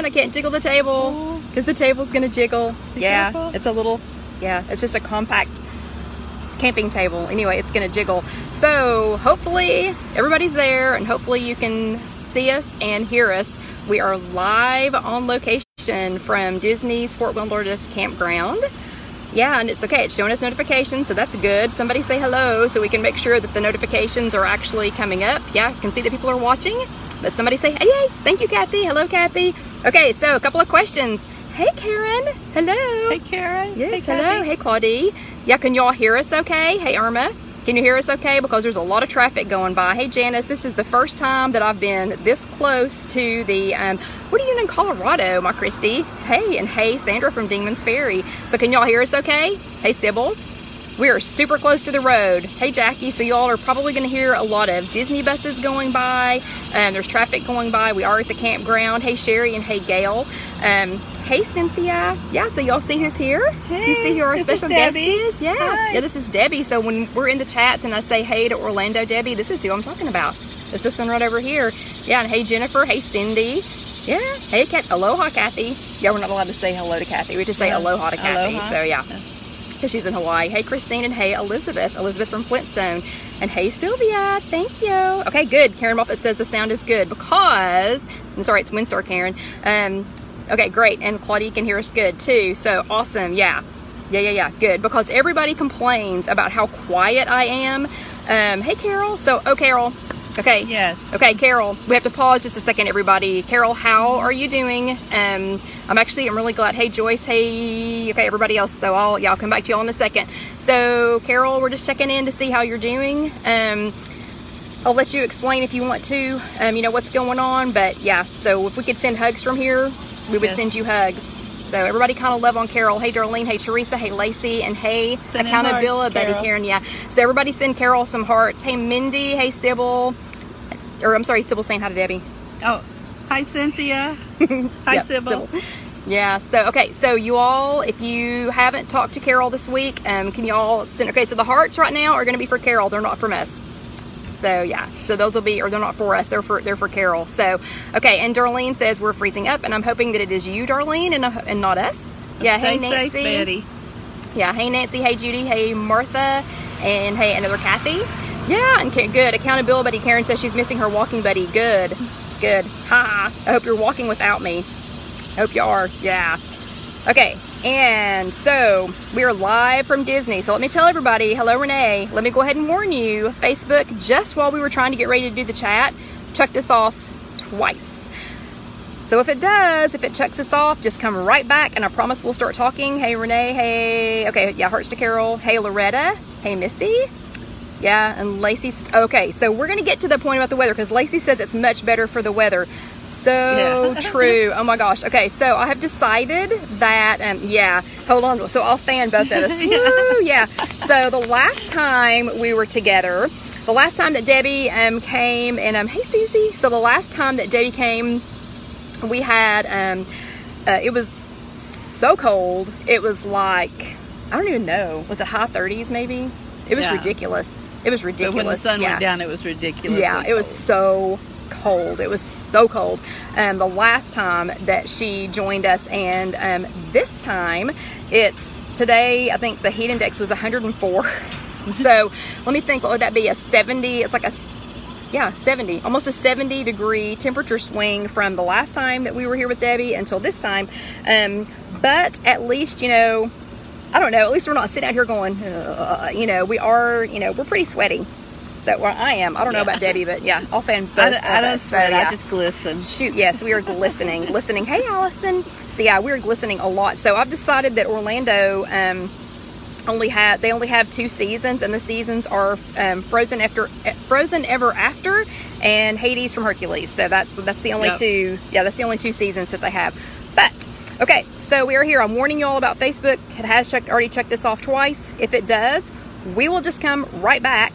and I can't jiggle the table because the table's gonna jiggle. Yeah, careful. It's a little, yeah, it's just a compact camping table. Anyway, it's gonna jiggle. So hopefully everybody's there, and hopefully you can see us and hear us. We are live on location from Disney's Fort Wilderness Campground. Yeah, and it's okay, it's showing us notifications, so that's good. Somebody say hello so we can make sure that the notifications are actually coming up. Yeah, you can see that people are watching, but somebody say, hey, hey, thank you, Kathy. Hello, Kathy. Okay, so a couple of questions. Hey, Karen. Hello. Hey, Karen. Yes, hey, hello. Hey, Claudie. Yeah, can y'all hear us okay? Hey, Irma. Can you hear us okay? Because there's a lot of traffic going by. Hey, Janice, this is the first time that I've been this close to the, what are you in Colorado, my Christy? Hey, and hey, Sandra from Dingman's Ferry. So can y'all hear us okay? Hey, Sybil. We are super close to the road. Hey, Jackie, so y'all are probably gonna hear a lot of Disney buses going by. There's traffic going by. We are at the campground. Hey, Sherry, and hey, Gail. Hey, Cynthia. Yeah, so y'all see who's here? Hey, do you see who our special guest is? Yeah. Hi. Yeah, this is Debbie. So when we're in the chats and I say hey to Orlando Debbie, this is who I'm talking about. It's this one right over here. Yeah, and hey, Jennifer. Hey, Cindy. Yeah. Hey, aloha, Kathy. Yeah, we're not allowed to say hello to Kathy. We just say aloha to Kathy. Aloha. So yeah, because she's in Hawaii. Hey, Christine, and hey, Elizabeth. Elizabeth from Flintstone. And hey, Sylvia. Thank you. Okay, good. Karen Moffat says the sound is good because, I'm sorry, it's Windstar Karen. Okay, great. And Claudia can hear us good too. So awesome. Yeah. Good. Because everybody complains about how quiet I am. Hey, Carol. So, oh, Carol. Okay. Yes. Okay, Carol. We have to pause just a second, everybody. Carol, how are you doing? I'm really glad. Hey, Joyce. Hey. Okay, everybody else. So I'll come back to y'all in a second. So, Carol, we're just checking in to see how you're doing. I'll let you explain if you want to, you know, what's going on. But yeah, so if we could send hugs from here, we would send you hugs. So everybody kind of love on Carol. Hey, Darlene. Hey, Teresa. Hey, Lacey. And hey, Accountability Betty Karen. Yeah. So everybody send Carol some hearts. Hey, Mindy. Hey, Sybil. Or I'm sorry, Sybil saying hi to Debbie. Oh, hi, Cynthia. Hi, Yep, Sybil. Yeah. So, okay. So you all, if you haven't talked to Carol this week, can you all send, okay, so the hearts right now are going to be for Carol. They're not from us. So yeah, so those will be, or they're not for us, they're for Carol. So, okay, and Darlene says we're freezing up, and I'm hoping that it is you, Darlene, and not us. Yeah, hey, Nancy. Safe, Betty. Yeah, hey, Nancy, hey, Judy, hey, Martha, and hey, another Kathy. Yeah, and good. Accountability buddy Karen says she's missing her walking buddy. Good. Ha. I hope you're walking without me. Hope you are. Yeah. Okay, and so we are live from Disney. So let me tell everybody, hello, Renee. Let me go ahead and warn you, Facebook, just while we were trying to get ready to do the chat, chucked us off twice. So if it chucks us off, just come right back and I promise we'll start talking. Hey, Renee. Hey. Okay, yeah, hearts to Carol. Hey, Loretta. Hey, Missy. Yeah, and Lacey. Okay, so we're going to get to the point about the weather because Lacey says it's much better for the weather. So true. Oh my gosh. Okay, so I have decided that, yeah, hold on. So I'll fan both of us. Woo, yeah. So the last time we were together, the last time that Debbie came, and hey, Susie. So the last time that Debbie came, we had, it was so cold. It was like, I don't even know. Was it high 30s maybe? It was ridiculous. It was ridiculous. But when the sun went down, it was ridiculous. Yeah, it was so cold. It was so cold. The last time that she joined us, and this time it's today, I think the heat index was 104. So let me think, what would that be? A 70? It's like a, yeah, 70, almost a 70 degree temperature swing from the last time that we were here with Debbie until this time. But at least, you know, I don't know, at least we're not sitting out here going, you know, we are, you know, we're pretty sweaty. So, well, I am. I don't know about Debbie, but yeah, I'll fan both I don't sweat, yeah. I just glisten. Shoot, yes, we are glistening. Hey, Allison. So yeah, we're glistening a lot. So I've decided that Orlando only have 2 seasons, and the seasons are Frozen Ever After and Hades from Hercules. So that's the only two. Yeah, that's the only 2 seasons that they have. But okay, so we are here. I'm warning you all about Facebook. It has already checked this off twice. If it does, we will just come right back,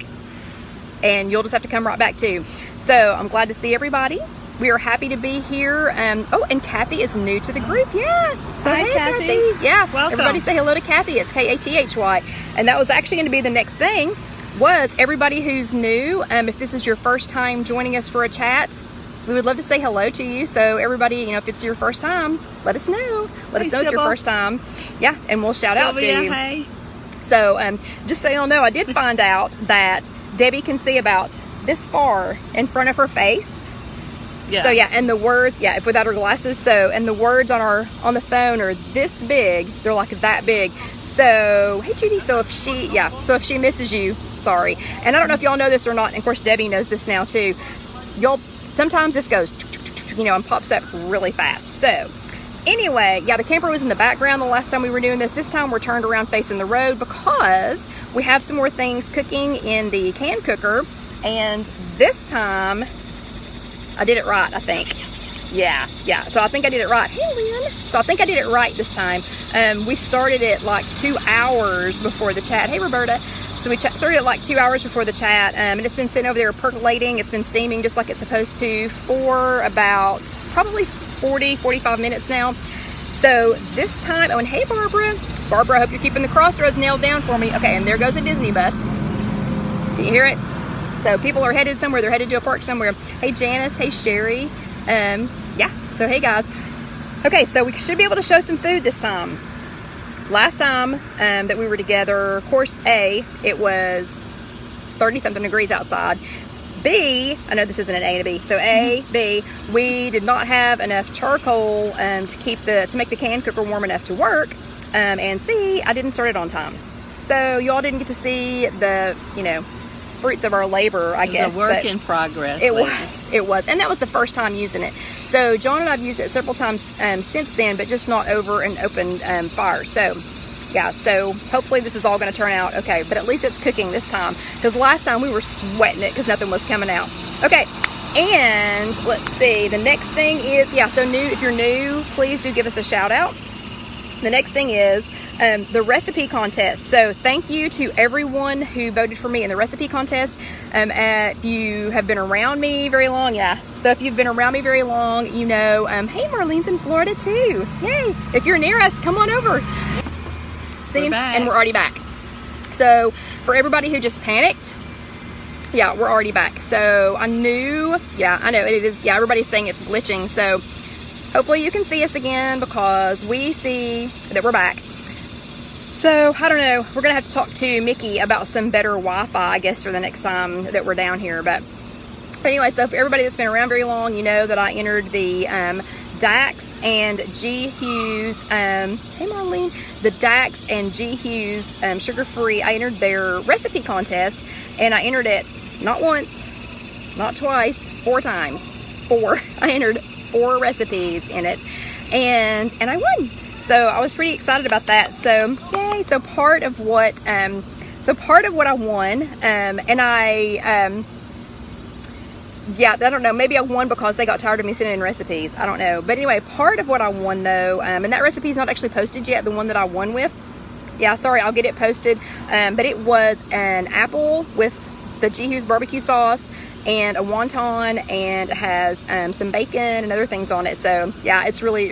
and you'll just have to come right back too. So I'm glad to see everybody. We are happy to be here. Oh, and Kathy is new to the group. Yeah. So hi, hey, Kathy. Yeah. Welcome. Everybody say hello to Kathy. It's Kathy. And that was actually going to be the next thing, was everybody who's new, if this is your first time joining us for a chat, we would love to say hello to you. So everybody, you know, if it's your first time, let us know. Let us know it's your first time. Yeah, and we'll shout out to you. Hey. So just so y'all know, I did find out that Debbie can see about this far in front of her face. Yeah. So yeah, and the words, yeah, without her glasses. So, and the words on the phone are this big. They're like that big. So, hey Judy, so if she misses you, sorry. And I don't know if y'all know this or not. And of course, Debbie knows this now too. Y'all, sometimes this goes, you know, and pops up really fast. So anyway, yeah, the camper was in the background the last time we were doing this. This time we're turned around facing the road because we have some more things cooking in the can cooker. And this time I did it right, I think. Yeah. So I think I did it right. Hey, Lynn. So I think I did it right this time. We started it like 2 hours before the chat. Hey, Roberta. So we started it like 2 hours before the chat, and it's been sitting over there percolating. It's been steaming just like it's supposed to for about probably 40-45 minutes now. So this time, oh, and hey, Barbara. Barbara, I hope you're keeping the crossroads nailed down for me. Okay, and there goes a Disney bus. Do you hear it? So people are headed somewhere. They're headed to a park somewhere. Hey, Janice. Hey, Cheery. Yeah, so hey guys. Okay, so we should be able to show some food this time. Last time that we were together, of course, A, it was 30-something degrees outside. B, I know this isn't an A and a B, so A, B, we did not have enough charcoal to make the can cooker warm enough to work. And C, I didn't start it on time. So y'all didn't get to see the, you know, fruits of our labor, I guess. It was a work in progress. It was, and that was the first time using it. So John and I've used it several times since then, but just not over an open fire. So yeah, so hopefully this is all going to turn out okay, but at least it's cooking this time, because last time we were sweating it because nothing was coming out. Okay, and let's see, the next thing is, yeah, so if you're new, please do give us a shout out. The next thing is the recipe contest. So thank you to everyone who voted for me in the recipe contest. If you have been around me very long, yeah. So if you've been around me very long, you know, hey, Marlene's in Florida too. Yay. If you're near us, come on over. See, and we're already back. So for everybody who just panicked, yeah, we're already back. So I knew, yeah, I know it is. Yeah, everybody's saying it's glitching. So hopefully you can see us again, because we see that we're back. So, I don't know, we're going to have to talk to Mickey about some better Wi-Fi, I guess, for the next time that we're down here. But anyway, so for everybody that's been around very long, you know that I entered the Dax and G. Hughes, hey Marlene, the Dax and G. Hughes sugar-free, I entered their recipe contest, and I entered it not once, not twice, 4 times. 4. I entered 4 recipes in it, and I won. So I was pretty excited about that. So yay! So part of what I won, and yeah, I don't know. Maybe I won because they got tired of me sending in recipes. I don't know. But anyway, part of what I won though, and that recipe is not actually posted yet. The one that I won with, yeah, sorry, I'll get it posted. But it was an apple with the G. Hughes barbecue sauce and a wonton, and it has some bacon and other things on it. So yeah, it's really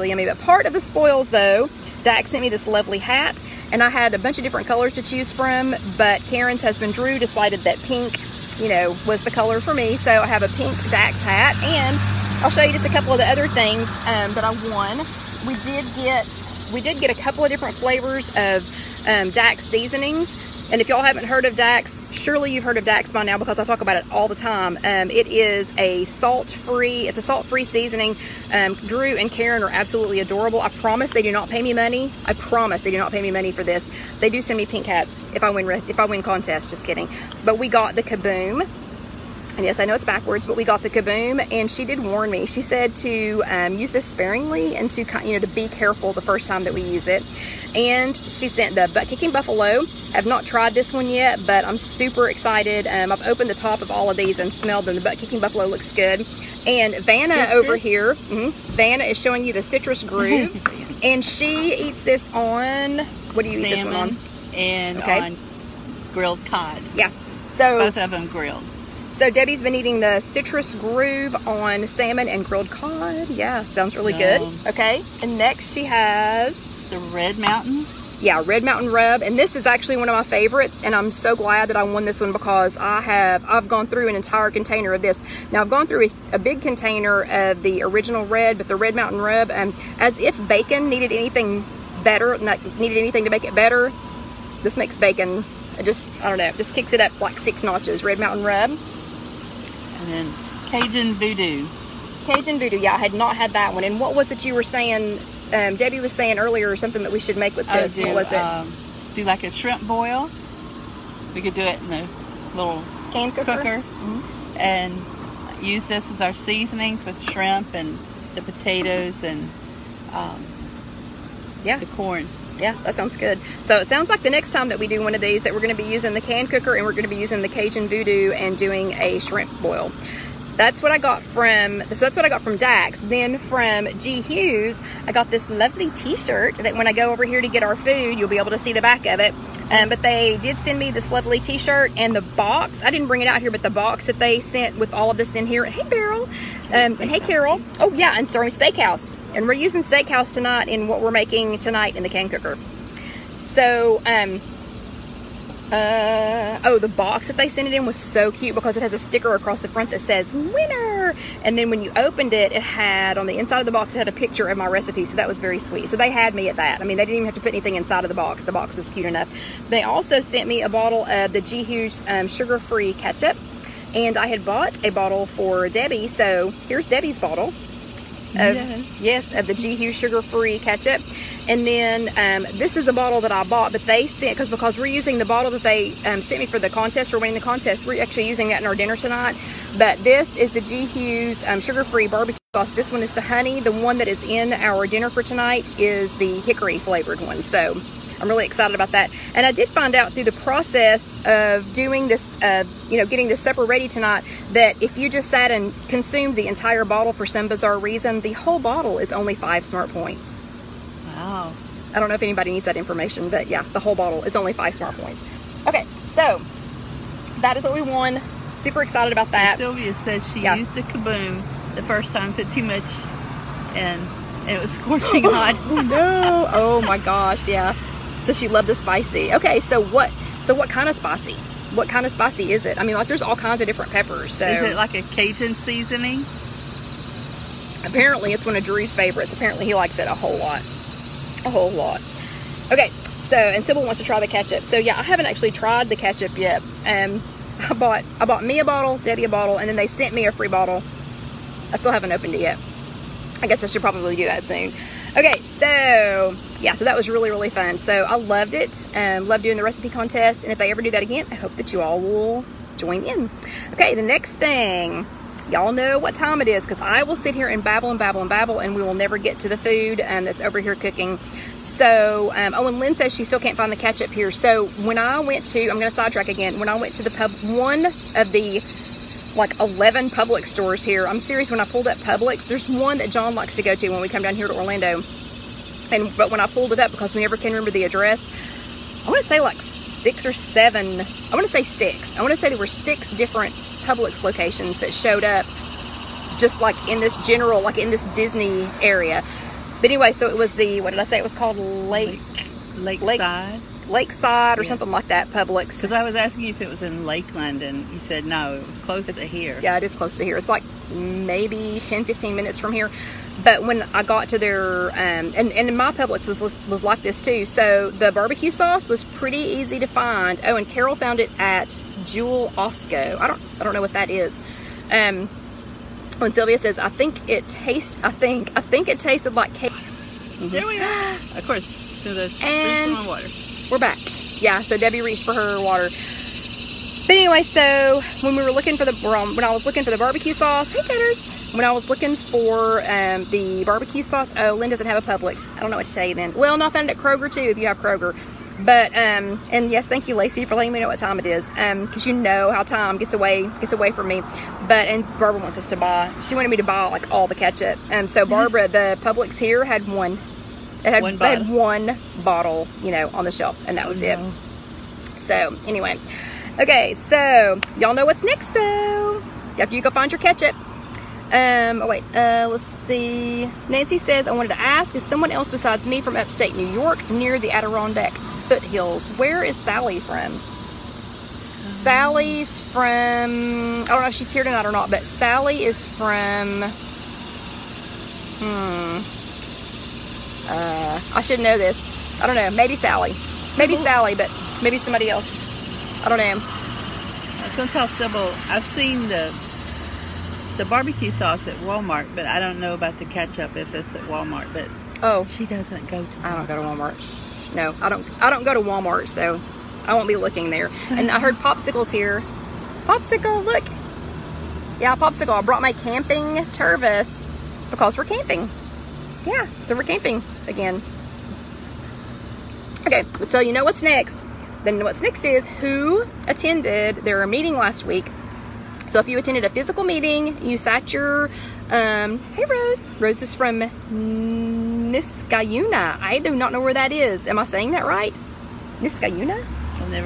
yummy. But part of the spoils though, Dax sent me this lovely hat, and I had a bunch of different colors to choose from, but Karen's husband Drew decided that pink, you know, was the color for me. So I have a pink Dax hat, and I'll show you just a couple of the other things that I won. We did get a couple of different flavors of Dax seasonings. And if y'all haven't heard of Dax, surely you've heard of Dax by now, because I talk about it all the time. It is a salt-free seasoning. Drew and Karen are absolutely adorable. I promise they do not pay me money. I promise they do not pay me money for this. They do send me pink hats if I win contests. Just kidding. But we got the Kaboom. And yes, I know it's backwards, but we got the Kaboom, and she did warn me. She said to use this sparingly and to be careful the first time that we use it. And she sent the butt kicking buffalo. I've not tried this one yet, but I'm super excited. I've opened the top of all of these and smelled them. The butt kicking buffalo looks good. And Vanna over here, Vanna is showing you the citrus groove, and she eats this on, what do you eat this one on? And on grilled cod. Yeah. So both of them grilled. So Debbie's been eating the citrus groove on salmon and grilled cod. Yeah, sounds really good. Okay, and next she has the Red Mountain. Yeah, Red Mountain Rub, and this is actually one of my favorites, and I'm so glad that I won this one because I've gone through an entire container of this. Now I've gone through a big container of the original red, but the Red Mountain Rub, as if bacon needed anything better, needed anything to make it better, this makes bacon, I don't know, just kicks it up like 6 notches. Red Mountain Rub. And then Cajun Voodoo. Cajun Voodoo, yeah, I had not had that one. And what was it you were saying? Debbie was saying earlier or something that we should make with this. What was it? Do like a shrimp boil. We could do it in a little can cooker. And use this as our seasonings with shrimp and the potatoes and the corn. Yeah, that sounds good. So it sounds like the next time that we do one of these that we're going to be using the can cooker and we're going to be using the Cajun Voodoo and doing a shrimp boil. That's what I got from, Dax. Then from G. Hughes, I got this lovely t-shirt that when I go over here to get our food, you'll be able to see the back of it. But they did send me this lovely t-shirt, and the box, I didn't bring it out here, but the box that they sent with all of this in here. Hey, Beryl. And hey, Carol. Oh, yeah, and sorry, Steakhouse. And we're using Steakhouse tonight in what we're making tonight in the can cooker. So, the box that they sent it in was so cute because it has a sticker across the front that says winner, and then when you opened it, it had on the inside of the box, it had a picture of my recipe, so that was very sweet. So they had me at that. I mean, they didn't even have to put anything inside of the box was cute enough. They also sent me a bottle of the G. Hughes sugar-free ketchup, and I had bought a bottle for Debbie, so here's Debbie's bottle of the G. Hughes sugar-free ketchup. And then this is a bottle that I bought, but they sent, because we're using the bottle that they sent me for the contest, for winning the contest. We're actually using that in our dinner tonight. But this is the G. Hughes sugar-free barbecue sauce. This one is the honey. The one that is in our dinner for tonight is the hickory flavored one. So I'm really excited about that. And I did find out through the process of doing this, getting this supper ready tonight, that if you just sat and consumed the entire bottle for some bizarre reason, the whole bottle is only 5 smart points. Wow. I don't know if anybody needs that information, but yeah, the whole bottle is only 5 smart points. Okay, so that is what we won. Super excited about that. And Sylvia says she used the kaboom the first time, put too much in, and it was scorching hot. No! Oh my gosh, yeah. So she loved the spicy. Okay, so what kind of spicy? What kind of spicy is it? I mean, like, there's all kinds of different peppers. So is it like a Cajun seasoning? Apparently, it's one of Drew's favorites. Apparently, he likes it a whole lot. A whole lot. Okay, so, and Sybil wants to try the ketchup. So yeah, I haven't actually tried the ketchup yet. I bought me a bottle, Debbie a bottle, and then they sent me a free bottle. I still haven't opened it yet. I guess I should probably do that soon. Okay, so yeah, so that was really, really fun. So I loved it. Loved doing the recipe contest, and if they ever do that again, I hope that you all will join in. Okay, the next thing. Y'all know what time it is, because I will sit here and babble and babble and babble, and we will never get to the food that's over here cooking. So, oh, and Lynn says she still can't find the ketchup here. So when I went to, I'm going to sidetrack again, when I went to the one of the like 11 Publix stores here, I'm serious, when I pulled up Publix, there's one that John likes to go to when we come down here to Orlando. But when I pulled it up, because we never can remember the address, I want to say like 6 or 7, I want to say 6. I want to say there were 6 different Publix locations that showed up just like in this general, like in this Disney area. But anyway, so it was the, what did I say? It was called Lakeside or something like that, Publix. Because I was asking you if it was in Lakeland, and you said no, it was close to here. Yeah, it is close to here. It's like maybe 10-15 minutes from here. But when I got to their, and my Publix was like this too. So the barbecue sauce was pretty easy to find. Oh, and Carol found it at Jewel Osco. I don't know what that is. When Sylvia says, I think it tasted like cake. There we are. Of course. So the water. We're back. Yeah, so Debbie reached for her water. But anyway, so when we were looking for when I was looking for the barbecue sauce, hey Tatters, when I was looking for the barbecue sauce, oh, Lynn doesn't have a Publix. I don't know what to tell you then. Well, no, I found it at Kroger too, if you have Kroger. But, and yes, thank you, Lacey, for letting me know what time it is. Because you know how time gets away from me. But, and Barbara wants us to buy, she wanted me to buy like all the ketchup. So Barbara, the Publix here had one. It had one bottle, you know, on the shelf, and that was it. So, anyway. Okay, so, y'all know what's next, though. After you go find your ketchup. Oh wait, let's see. Nancy says, I wanted to ask, is someone else besides me from upstate New York near the Adirondack foothills? Where is Sally from? Sally's from, I don't know if she's here tonight or not, but Sally is from, I should know this. I don't know, maybe Sally. Maybe Sally, but maybe somebody else. I don't know. I was going to tell Sybil, I've seen the barbecue sauce at Walmart, but I don't know about the ketchup if it's at Walmart. But oh, she doesn't go to Walmart. I don't go to Walmart. No, I don't go to Walmart, so I won't be looking there. And I heard Popsicle's here. Popsicle, look. Yeah, Popsicle. I brought my camping Tervis because we're camping. Yeah, so we're camping again. Okay, so you know what's next. Then what's next is who attended their meeting last week. So if you attended a physical meeting, you sat your, hey Rose. Rose is from Niskayuna. I do not know where that is. Am I saying that right? Niskayuna?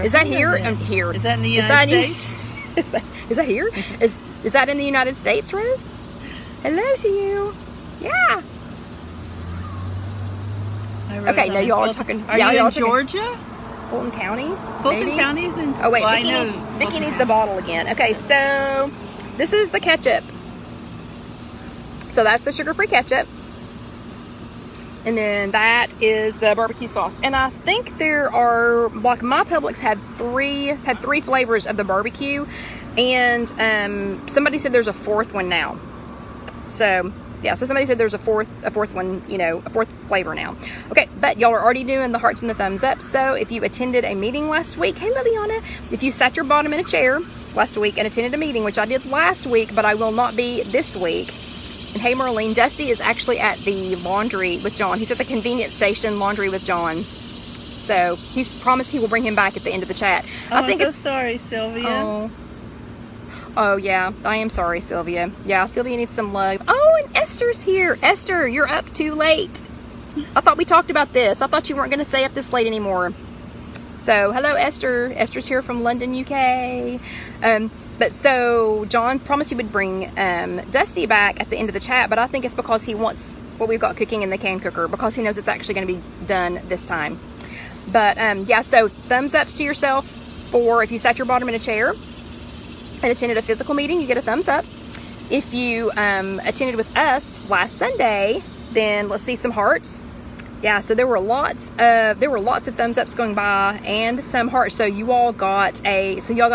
Is that here? Here. Is that in the United States? Is that here? Is that in the United States, Rose? Hello to you. Yeah. Okay, now y'all are talking. Are you in Georgia? Fulton County? Fulton County is in... Oh, wait, well, Vicky needs the bottle again. Okay, so this is the ketchup. So that's the sugar-free ketchup. And then that is the barbecue sauce. And I think there are, like, my Publix had three flavors of the barbecue. And somebody said there's a fourth one now. So... yeah, so somebody said there's a fourth one, you know, a fourth flavor now. Okay, but y'all are already doing the hearts and the thumbs up. So if you attended a meeting last week, hey Liliana, if you sat your bottom in a chair last week and attended a meeting, which I did last week, but I will not be this week. And hey Merlene, Dusty is actually at the laundry with John. He's at the convenience station laundry with John. So he's promised he will bring him back at the end of the chat. Oh, I think I'm so sorry, Sylvia. Oh, yeah. I am sorry, Sylvia. Yeah, Sylvia needs some love. Oh, and Esther's here. Esther, you're up too late. I thought we talked about this. I thought you weren't going to stay up this late anymore. So, hello, Esther. Esther's here from London, UK. But so, John promised he would bring Dusty back at the end of the chat, but I think it's because he wants what we've got cooking in the can cooker, because he knows it's actually going to be done this time. But, yeah, so thumbs ups to yourself for if you sat your bottom in a chair and attended a physical meeting, you get a thumbs up. If you attended with us last Sunday, then let's see some hearts. Yeah, so there were lots of thumbs ups going by and some hearts. So y'all got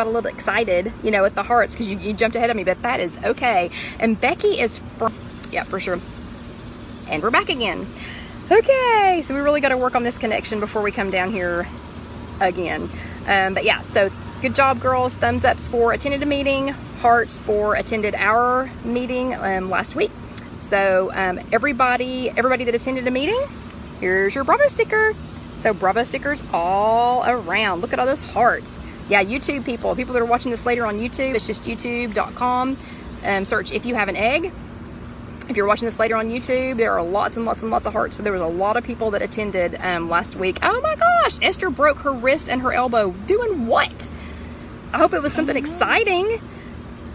a little excited, you know, at the hearts because you jumped ahead of me, but that is okay. And Becky is from, yeah, for sure. And we're back again. Okay, so we really got to work on this connection before we come down here again. But yeah, so good job, girls. Thumbs ups for attended a meeting, hearts for attended our meeting last week. So everybody that attended a meeting, here's your Bravo sticker. So Bravo stickers all around. Look at all those hearts. Yeah, YouTube people that are watching this later on YouTube, it's just youtube.com. Search If You Have an Egg. If you're watching this later on YouTube, there are lots and lots and lots of hearts. So there was a lot of people that attended last week. Oh my gosh, Esther broke her wrist and her elbow. Doing what? I hope it was something exciting.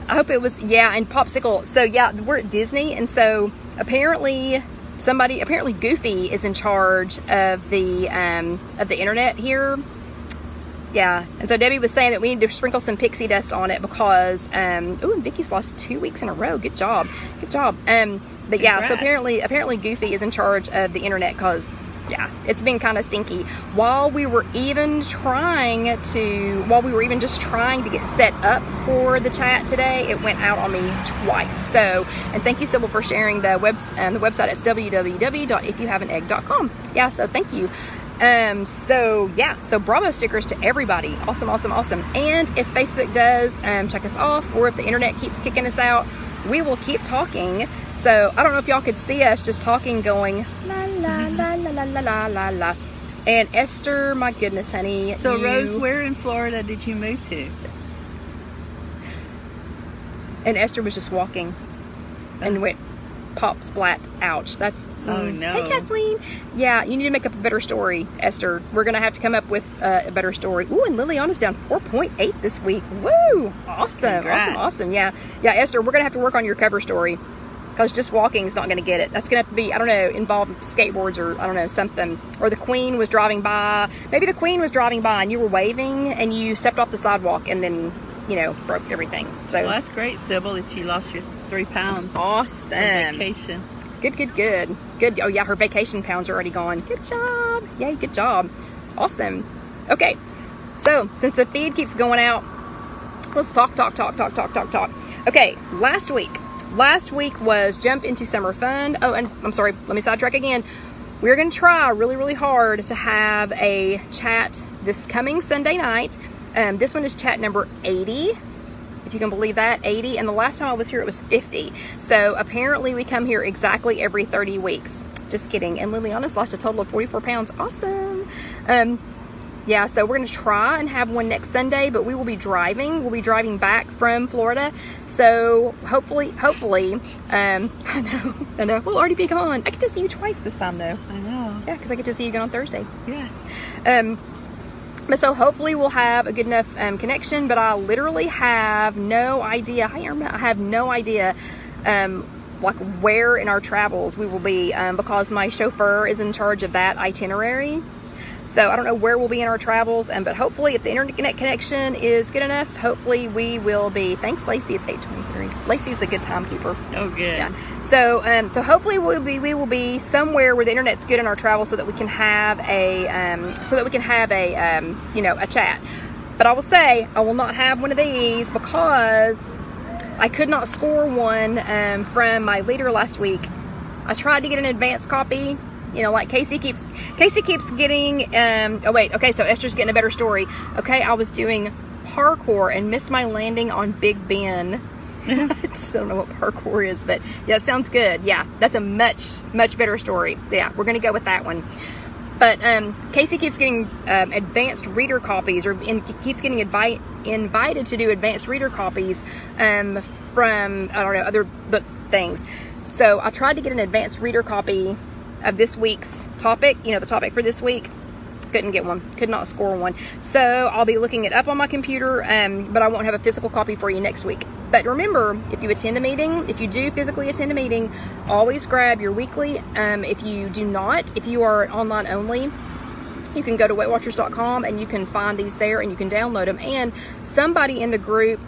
I hope it was, yeah, and Popsicle. So yeah, we're at Disney, and so apparently Goofy is in charge of the internet here. Yeah, and so Debbie was saying that we need to sprinkle some pixie dust on it because, ooh, and Vicky's lost 2 weeks in a row. Good job. Good job. But yeah, Congrats. so apparently Goofy is in charge of the internet because, yeah, it's been kind of stinky. While we were even just trying to get set up for the chat today, it went out on me twice. So, and thank you, Sybil, for sharing the website. It's www.ifyouhaveanegg.com. Yeah, so thank you. So yeah, so Bravo stickers to everybody. Awesome, awesome, awesome. And if Facebook does check us off, or if the internet keeps kicking us out, we will keep talking. So I don't know if y'all could see us just talking, going la la la la la la la la la. And Esther, my goodness, honey. So Rose, where in Florida did you move to? And Esther was just walking and went pop, splat, ouch. That's oh no. Hey Kathleen. Yeah, you need to make up a better story, Esther. We're gonna have to come up with a better story. Ooh, and Liliana's down 4.8 this week. Woo! Awesome. Congrats. Awesome. Yeah, Esther, we're gonna have to work on your cover story. because just walking is not going to get it. That's going to have to be, I don't know, involve skateboards or I don't know, something. Or the Queen was driving by. Maybe the Queen was driving by and you were waving and you stepped off the sidewalk and then, you know, broke everything. So well, that's great, Sybil, that you lost your 3 pounds. Awesome. On vacation. Good. Oh yeah, her vacation pounds are already gone. Good job. Yay, good job. Awesome. Okay, so since the feed keeps going out, let's talk. Okay, last week was jump into summer fun. Oh, and I'm sorry, let me sidetrack again. We're going to try really hard to have a chat this coming Sunday night. This one is chat number 80. If you can believe that, 80. And the last time I was here, it was 50. So apparently we come here exactly every 30 weeks. Just kidding. And Liliana's lost a total of 44 pounds. Awesome. Yeah, so we're going to try and have one next Sunday, but we will be driving. We'll be driving back from Florida. So hopefully, I know, we'll already be gone. I get to see you twice this time, though. I know. Yeah, because I get to see you again on Thursday. Yes. But so hopefully we'll have a good enough connection, but I literally have no idea. Hi, Irma. I have no idea like where in our travels we will be because my chauffeur is in charge of that itinerary. So I don't know where we'll be in our travels, but hopefully if the internet connection is good enough, hopefully we will be. Thanks, Lacey. It's 8:23. Lacey's a good timekeeper. Oh, good. Yeah. So so hopefully we will be somewhere where the internet's good in our travels, so that we can have a you know, a chat. But I will say I will not have one of these because I could not score one from my leader last week. I tried to get an advanced copy. You know, like Casey keeps getting, oh wait, okay, so Esther's getting a better story. Okay, I was doing parkour and missed my landing on Big Ben. I just don't know what parkour is, but yeah, it sounds good. Yeah, that's a much better story. Yeah, we're going to go with that one. But Casey keeps getting advanced reader copies, or keeps getting invited to do advanced reader copies from, I don't know, other book things. So I tried to get an advanced reader copy of this week's topic, you know, the topic for this week. Couldn't get one, could not score one. So I'll be looking it up on my computer, but I won't have a physical copy for you next week. But remember, if you attend a meeting, if you do physically attend a meeting, always grab your weekly. If you do not, if you are online only, you can go to WeightWatchers.com and you can find these there and you can download them. And somebody in the group,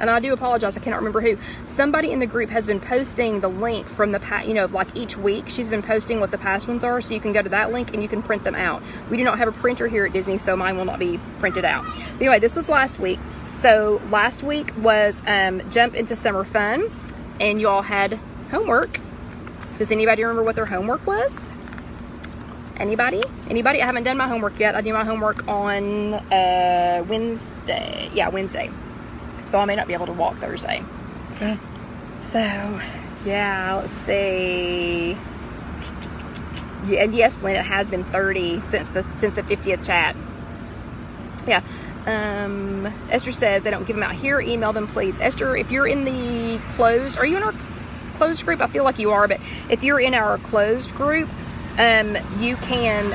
and I do apologize, I cannot remember who. Somebody in the group has been posting the link from the past, you know, like each week. She's been posting what the past ones are, so you can go to that link and you can print them out. We do not have a printer here at Disney, so mine will not be printed out. But anyway, this was last week. So last week was Jump into Summer Fun, and you all had homework. Does anybody remember what their homework was? Anybody? I haven't done my homework yet. I do my homework on Wednesday. Yeah, Wednesday. So I may not be able to walk Thursday. Okay. So, yeah, let's see. Yeah, and yes, Lynn, it has been 30 since the 50th chat. Yeah. Esther says they don't give them out here. Email them, please. Esther, if you're in the closed, are you in our closed group? I feel like you are, but if you're in our closed group, you can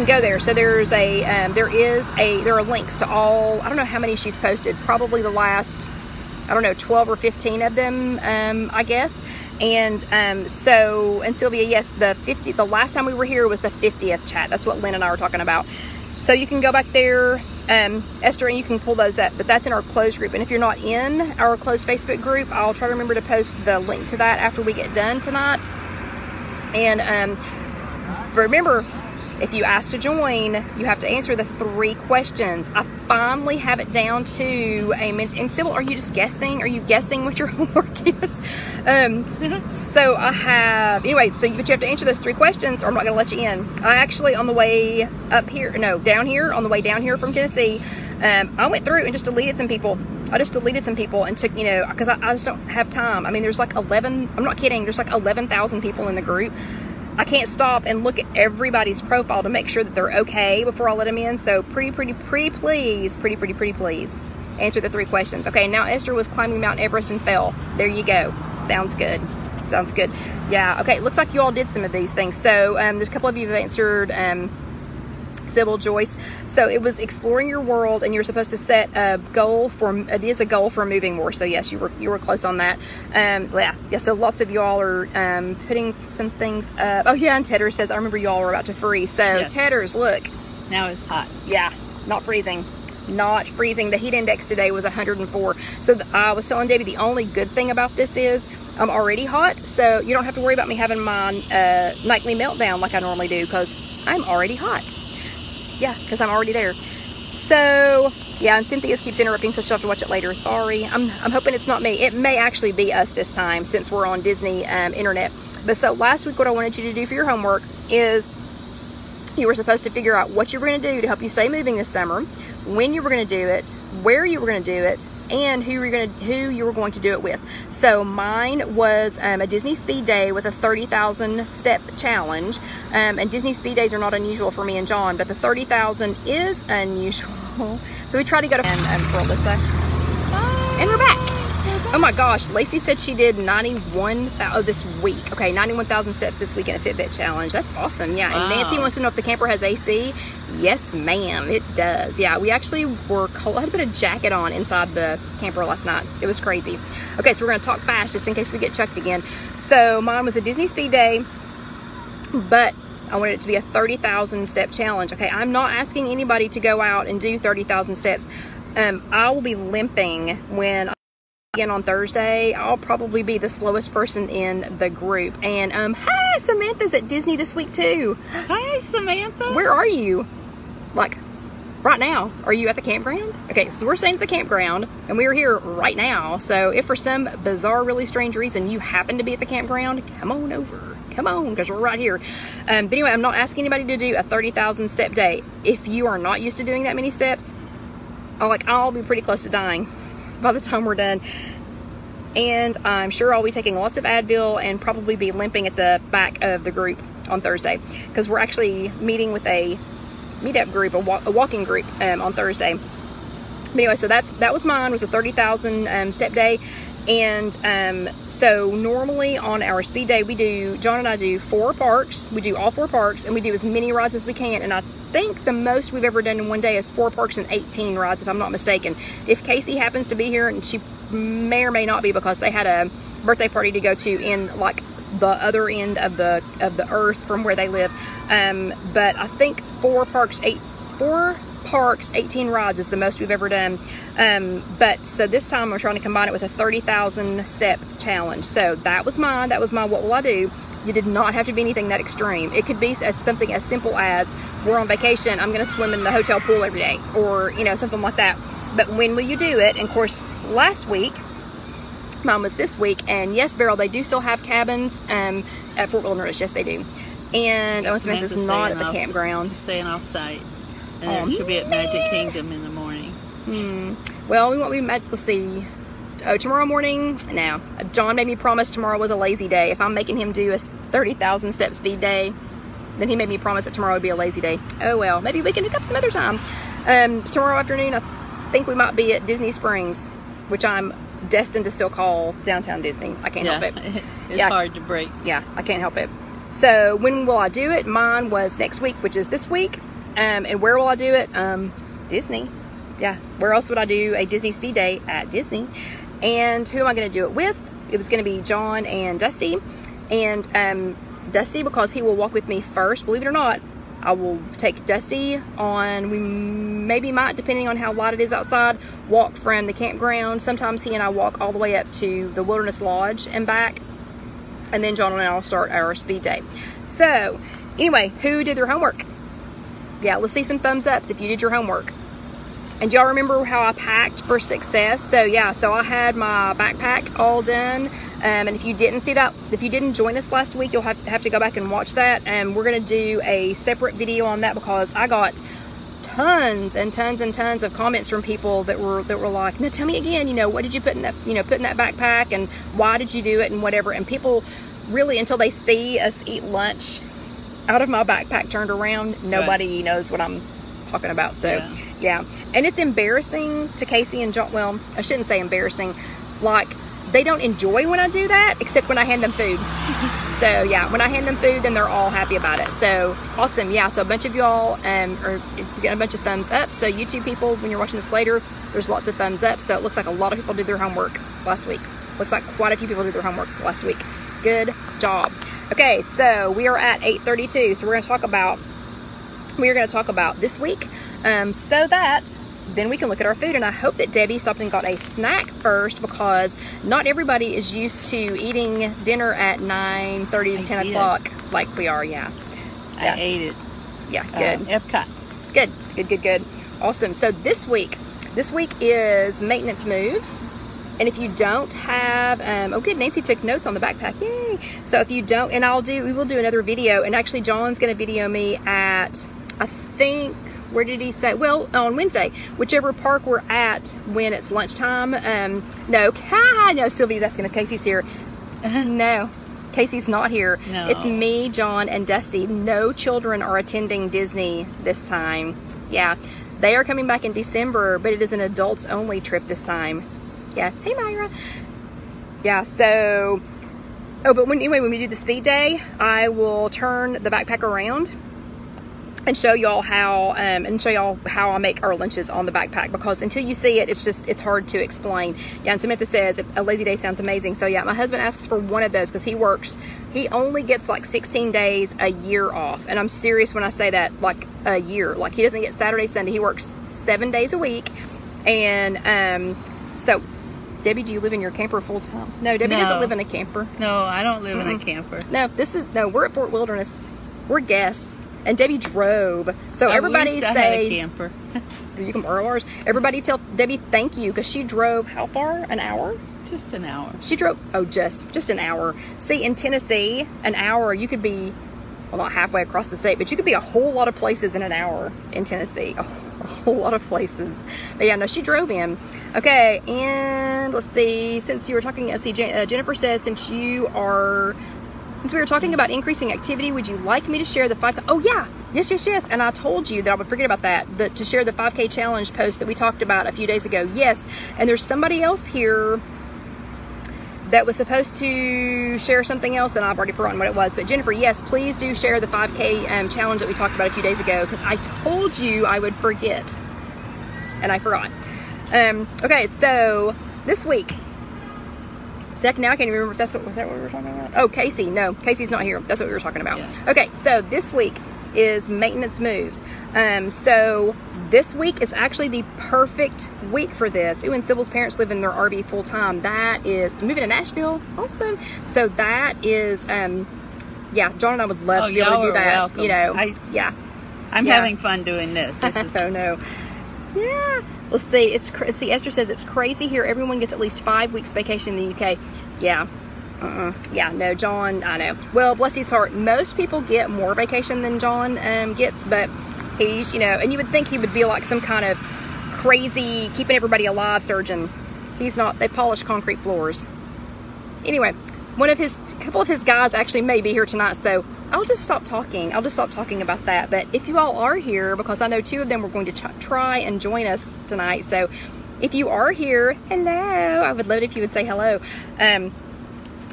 go there. So there are links to all, I don't know how many she's posted, probably the last, I don't know, 12 or 15 of them, I guess. And Sylvia, yes, the last time we were here was the 50th chat. That's what Lynn and I were talking about. So you can go back there, Esther, and you can pull those up, but that's in our closed group. And if you're not in our closed Facebook group, I'll try to remember to post the link to that after we get done tonight. And remember, if you ask to join, you have to answer the 3 questions. I finally have it down to and Sybil, are you just guessing? Are you guessing what your homework is? So I have, anyway, but you have to answer those 3 questions or I'm not going to let you in. I actually, on the way down here from Tennessee, I went through and just deleted some people. I just deleted some people and took, you know, because I just don't have time. I mean, there's like 11, I'm not kidding, there's like 11,000 people in the group. I can't stop and look at everybody's profile to make sure that they're okay before I let them in. So pretty please answer the 3 questions. Okay, now Esther was climbing Mount Everest and fell. There you go. Sounds good. Yeah, okay, looks like you all did some of these things. So there's a couple of you who have answered Sybil Joyce. So it was exploring your world, and you're supposed to set a goal for, it is a goal for moving more. So yes, you were close on that. Yeah, so lots of y'all are putting some things up. Oh yeah, and Tedder says, I remember y'all were about to freeze. So yes. Tedders, look. Now it's hot. Yeah, not freezing. Not freezing. The heat index today was 104. So I was telling Debbie, the only good thing about this is I'm already hot, so you don't have to worry about me having my nightly meltdown like I normally do, because I'm already hot. Yeah, because I'm already there. So yeah, and Cynthia keeps interrupting, so she'll have to watch it later. Sorry. I'm hoping it's not me. It may actually be us this time, since we're on Disney internet. But so last week, what I wanted you to do for your homework is you were supposed to figure out what you were going to do to help you stay moving this summer, when you were going to do it, where you were going to do it, and who you were going to do it with. So mine was a Disney speed day with a 30,000 step challenge. And Disney speed days are not unusual for me and John, but the 30,000 is unusual. So we try to go to for Alyssa. And we're back. Oh my gosh, Lacey said she did 91,000 this week. Okay, 91,000 steps this week in a Fitbit challenge. That's awesome. Yeah, and Nancy wants to know if the camper has AC. Yes, ma'am, it does. Yeah, we actually were cold. I had to put a jacket on inside the camper last night. It was crazy. Okay, so we're going to talk fast just in case we get chucked again. So mine was a Disney speed day, but I wanted it to be a 30,000 step challenge. Okay, I'm not asking anybody to go out and do 30,000 steps. I will be limping when again on Thursday. I'll probably be the slowest person in the group. And hey, Samantha's at Disney this week too. Hi, Samantha. Where are you? Like right now? Are you at the campground? Okay, so we're staying at the campground, and we are here right now. So if for some bizarre, really strange reason you happen to be at the campground, come on over. Come on, because we're right here. But anyway, I'm not asking anybody to do a 30,000 step day. If you are not used to doing that many steps, I'll be pretty close to dying by the time we're done. And I'm sure I'll be taking lots of Advil and probably be limping at the back of the group on Thursday, because we're actually meeting with a meetup group, a walking group on Thursday. But anyway, so that was mine, was a 30,000 step day. And so normally on our speed day, John and I do 4 parks. We do all 4 parks, and we do as many rides as we can. And I think the most we've ever done in one day is 4 parks and 18 rides, if I'm not mistaken. If Casey happens to be here, and she may or may not be, because they had a birthday party to go to in like the other end of the earth from where they live. But I think 4 parks, 18 rides is the most we've ever done. But so this time I'm trying to combine it with a 30,000 step challenge. So that was mine. That was my what will I do. You did not have to be anything that extreme. It could be something as simple as, we're on vacation, I'm going to swim in the hotel pool every day, or something like that. But when will you do it? And of course, last week, mine was this week, and yes, Beryl, they do still have cabins at Fort Wilderness. Yes, they do. And Samantha's not at the campground. She's staying off site. And then she'll be at Magic Kingdom in the morning. Well, we won't be let's see. Oh, tomorrow morning? No. John made me promise tomorrow was a lazy day. If I'm making him do a 30,000 step speed day, then he made me promise that tomorrow would be a lazy day. Oh well, maybe we can pick up some other time. Tomorrow afternoon, I think we might be at Disney Springs, which I'm destined to still call downtown Disney. I can't help it. It's hard to break. Yeah, I can't help it. So when will I do it? Mine was next week, which is this week. And where will I do it? Disney. Yeah, where else would I do a Disney speed day? At Disney. And who am I going to do it with? It was going to be John and Dusty. And Dusty, because he will walk with me first, believe it or not, I will take Dusty on, we maybe might, depending on how light it is outside, walk from the campground. Sometimes he and I walk all the way up to the Wilderness Lodge and back. And then John and I will start our speed day. So, anyway, who did their homework? Yeah, let's see some thumbs ups if you did your homework. And do y'all remember how I packed for success? So yeah, so I had my backpack all done. And if you didn't see that, if you didn't join us last week, you'll have to go back and watch that. And we're gonna do a separate video on that, because I got tons and tons and tons of comments from people that were like, no, tell me again, what did you put in that, put in that backpack, and why did you do it, and whatever. And people really, until they see us eat lunch out of my backpack turned around, nobody knows what I'm talking about. So yeah. And it's embarrassing to Casey and John. Well, I shouldn't say embarrassing. Like, they don't enjoy when I do that, except when I hand them food. So yeah, when I hand them food, then they're all happy about it. So awesome. Yeah, so a bunch of y'all are getting a bunch of thumbs up. So YouTube people, when you're watching this later, there's lots of thumbs up. So it looks like a lot of people did their homework last week. Looks like quite a few people did their homework last week. Good job. Okay, so we are at 8:32. So we are going to talk about this week, so that then we can look at our food. And I hope that Debbie stopped and got a snack first, because not everybody is used to eating dinner at 9:30 to 10 o'clock like we are. Yeah. I ate it. Yeah, good. Epcot. Good. Awesome. So this week is maintenance moves. And if you don't have, oh good, Nancy took notes on the backpack, yay. So if you don't, and we will do another video, and actually John's gonna video me at, I think, where did he say? Well, on Wednesday, whichever park we're at when it's lunchtime. No, Sylvia's asking if Casey's here. No, Casey's not here. No. It's me, John, and Dusty. No children are attending Disney this time. Yeah, they are coming back in December, but it is an adults only trip this time. Yeah, hey Myra. Yeah, so, but when we do the speed day, I will turn the backpack around and show y'all how I make our lunches on the backpack, because until you see it, it's hard to explain. Yeah, and Samantha says a lazy day sounds amazing. So yeah, my husband asks for one of those because he only gets like 16 days a year off, and I'm serious when I say that, like a year. Like he doesn't get Saturday, Sunday. He works 7 days a week, and so. Debbie, do you live in your camper full time? No, Debbie doesn't live in a camper. No, I don't live in a camper. No, we're at Fort Wilderness. We're guests, and Debbie drove. So everybody I had a camper. You can borrow ours. Everybody tell Debbie thank you, because she drove how far? An hour? Just an hour. She drove, just an hour. See, in Tennessee, an hour, you could be, well, not halfway across the state, but you could be a whole lot of places in an hour in Tennessee. A whole lot of places. But yeah, no, she drove in. Okay, and let's see, since you were talking, Jennifer says, since we were talking about increasing activity, would you like me to share the 5K? Oh yeah, yes. And I told you that I would forget about that, to share the 5K challenge post that we talked about a few days ago. Yes, and there's somebody else here that was supposed to share something else, and I've already forgotten what it was. But Jennifer, yes, please do share the 5K challenge that we talked about a few days ago, because I told you I would forget, and I forgot. Okay, so this week, now I can't even remember if was that what we were talking about? Oh, Casey, no, Casey's not here. That's what we were talking about. Yeah. Okay, so this week is maintenance moves. So this week is actually the perfect week for this. Ooh, and Sybil's parents live in their RV full time. That is, moving to Nashville, awesome. So that is, yeah, John and I would love to be able to do that. Welcome. You know, I'm having fun doing this. Oh no. Yeah. Let's see. Esther says it's crazy here. Everyone gets at least 5 weeks vacation in the UK. Yeah. Yeah. No, John. I know. Well, bless his heart. Most people get more vacation than John gets, but he's, and you would think he would be like some kind of crazy keeping everybody alive surgeon. He's not. They polish concrete floors. Anyway, a couple of his guys actually may be here tonight, so I'll just stop talking. I'll just stop talking about that. But if you all are here, because I know 2 of them were going to try and join us tonight, so if you are here, hello. I would love it if you would say hello.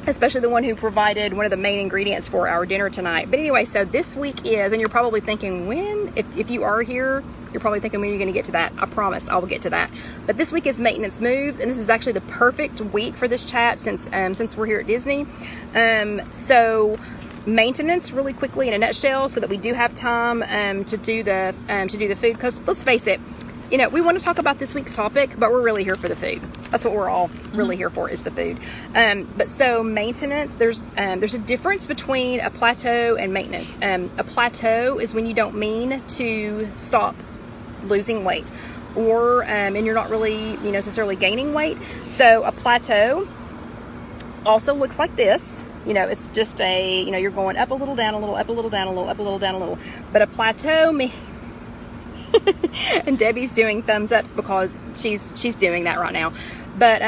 Especially the one who provided one of the main ingredients for our dinner tonight. But anyway, so this week is, and you're probably thinking when, if you are here, you're probably thinking when you're going to get to that. I promise I will get to that. But this week is maintenance moves, and this is actually the perfect week for this chat since we're here at Disney. So maintenance really quickly in a nutshell, so that we do have time to do the food, because let's face it, we want to talk about this week's topic, but we're really here for the food. That's what we're all really here for, is the food. But so maintenance, there's a difference between a plateau and maintenance. A plateau is when you don't mean to stop losing weight, or and you're not really necessarily gaining weight. So a plateau also looks like this. It's just you're going up a little, down a little, up a little, down a little, up a little, down a little. But a plateau means and Debbie's doing thumbs ups because she's doing that right now. But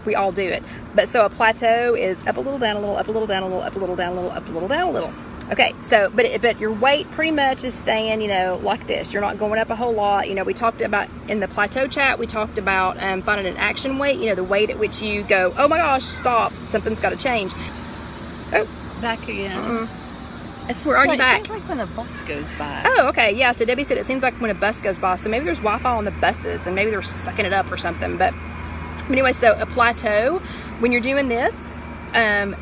we all do it. But so a plateau is up a little, down a little, up a little, down a little, up a little, down a little, up a little, down a little. Okay, so but your weight pretty much is staying like this. You're not going up a whole lot. We talked about in the plateau chat, we talked about finding an action weight. The weight at which you go, oh my gosh, stop, something's got to change. Oh. Back again. We're already back. It seems like when a bus goes by. Oh, okay. Yeah, so Debbie said it seems like when a bus goes by. So maybe there's Wi-Fi on the buses and maybe they're sucking it up or something. But anyway, so a plateau, when you're doing this, when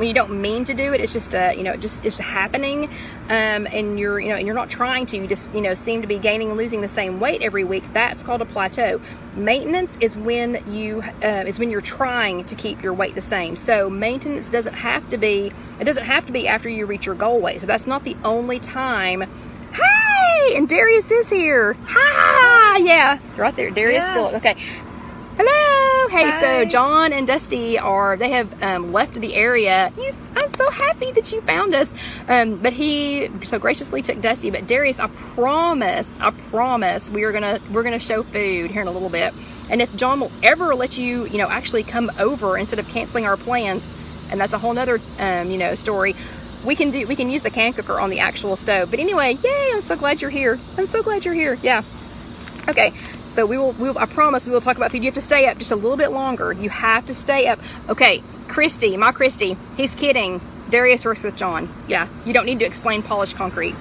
you don't mean to do it, it's just it's happening, and you're not trying to, you just seem to be gaining and losing the same weight every week. That's called a plateau. Maintenance is when you're trying to keep your weight the same. So maintenance doesn't have to be after you reach your goal weight. So that's not the only time. Hi, and Darius is here. Hi, yeah, right there, Darius. Yeah. Okay. Hello. Hey, Hi. So John and Dusty have left the area. I'm so happy that you found us. But he so graciously took Dusty. But Darius, I promise, we're gonna show food here in a little bit. And if John will ever let you, actually come over instead of canceling our plans, and that's a whole nother, story. We can use the can cooker on the actual stove. But anyway, yay! I'm so glad you're here. Yeah. Okay. So I promise we will talk about food. You have to stay up just a little bit longer. You have to stay up. Okay, Christy, he's kidding. Darius works with John. Yeah, you don't need to explain polished concrete.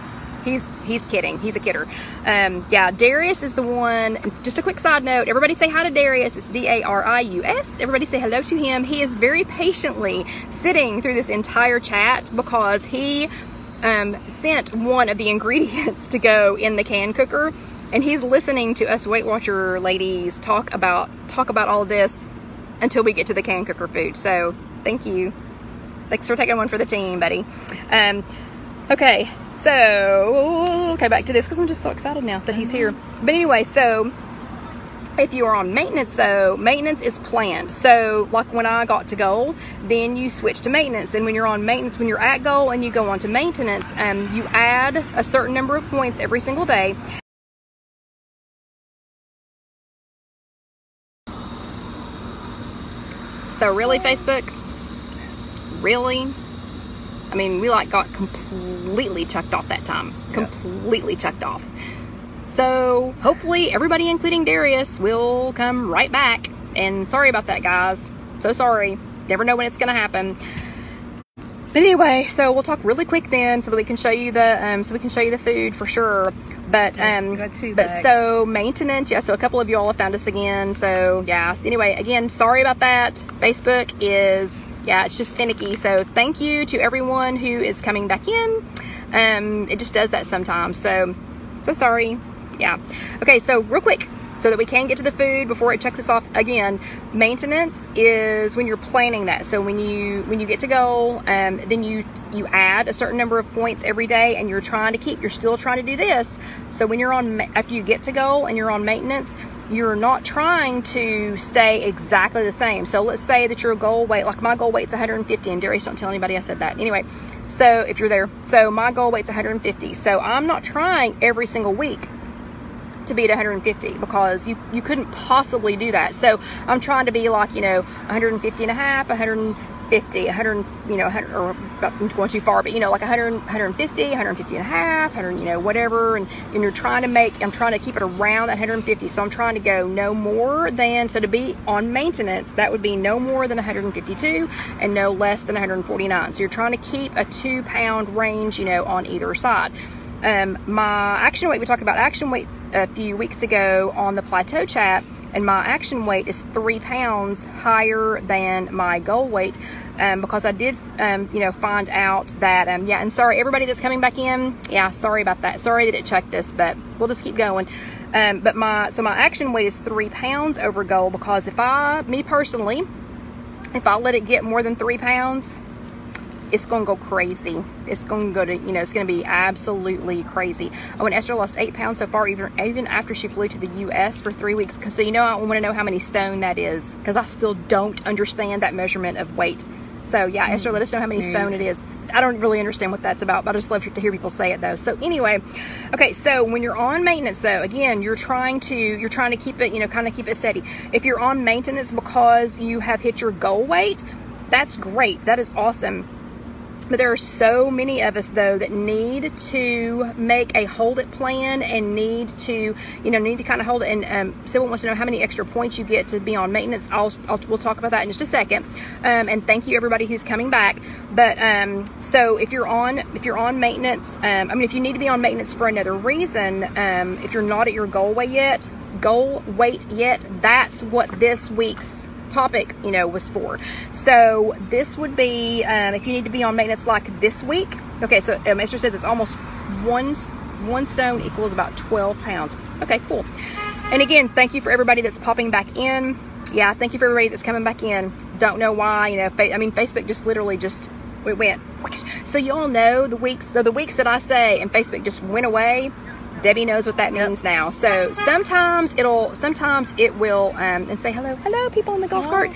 He's kidding. He's a kidder. Yeah, Darius is the one. Just a quick side note. Everybody say hi to Darius. It's Darius. Everybody say hello to him. He is very patiently sitting through this entire chat because he sent one of the ingredients to go in the can cooker. And he's listening to us Weight Watcher ladies talk about all of this until we get to the can cooker food. So thank you. Thanks for taking one for the team, buddy. Okay, so back to this because I'm just so excited now that he's here. But anyway, so if you are on maintenance though, maintenance is planned. So like when I got to goal, then you switch to maintenance. And when you're on maintenance, when you're at goal and you go on to maintenance, you add a certain number of points every single day. So really, Facebook? Really? I mean, we got completely checked off that time. Yeah. Completely checked off. So hopefully everybody, including Darius, will come right back. And sorry about that, guys. So sorry. Never know when it's going to happen. But anyway, so we'll talk really quick then, so that we can show you the food for sure. But so maintenance, yeah. So a couple of y'all have found us again. So yeah. Anyway, again, sorry about that. Facebook is it's just finicky. So thank you to everyone who is coming back in. It just does that sometimes. So sorry. Yeah. Okay. So real quick, so that we can get to the food before it checks us off again. Maintenance is when you're planning that. So when you get to goal, then you add a certain number of points every day, and you're still trying to do this. So when you're after you get to goal and you're on maintenance, you're not trying to stay exactly the same. So let's say that your goal weight, like my goal weight's 150, and Darius, don't tell anybody I said that. Anyway, so if you're there, so my goal weight's 150. So I'm not trying every single week to be at 150 because you couldn't possibly do that. So I'm trying to be like 150 and a half, 150, 100, or I'm going too far, but like 100, 150, 150 and a half, 100, whatever, and I'm trying to keep it around that 150. So I'm trying to go no more than, so to be on maintenance, that would be no more than 152 and no less than 149. So you're trying to keep a 2-pound range, on either side. My action weight, we talked about action weight a few weeks ago on the plateau chat, and my action weight is 3 pounds higher than my goal weight, because I did find out that and sorry everybody that's coming back in, sorry about that, sorry that it checked us, but we'll just keep going. But my action weight is 3 pounds over goal, because if I let it get more than 3 pounds, it's going to go crazy. It's going to go to, it's going to be absolutely crazy. Oh, and Esther lost 8 pounds so far, even after she flew to the U.S. for 3 weeks. So, I want to know how many stone that is, because I still don't understand that measurement of weight. So, yeah, Esther, let us know how many stone it is. I don't really understand what that's about, but I just love to hear people say it, though. So, anyway, okay, so when you're on maintenance, though, again, you're trying to keep it, kind of keep it steady. If you're on maintenance because you have hit your goal weight, that's great. That is awesome. But there are so many of us, though, that need to make a hold it plan and need to kind of hold it. And Sybil wants to know how many extra points you get to be on maintenance. We'll talk about that in just a second. And thank you everybody who's coming back. But so if you're on maintenance, if you need to be on maintenance for another reason, if you're not at your goal weight yet, that's what this week's topic was for. So this would be if you need to be on maintenance like this week. Okay, so Esther says it's almost one stone equals about 12 pounds. Okay, cool. And again, thank you for everybody that's popping back in. Yeah, thank you for everybody that's coming back in. Don't know why, Facebook just literally it went whoosh. So you all know the weeks that I say and Facebook just went away. Debbie knows what that means now. So sometimes it will and say hello people in the golf cart.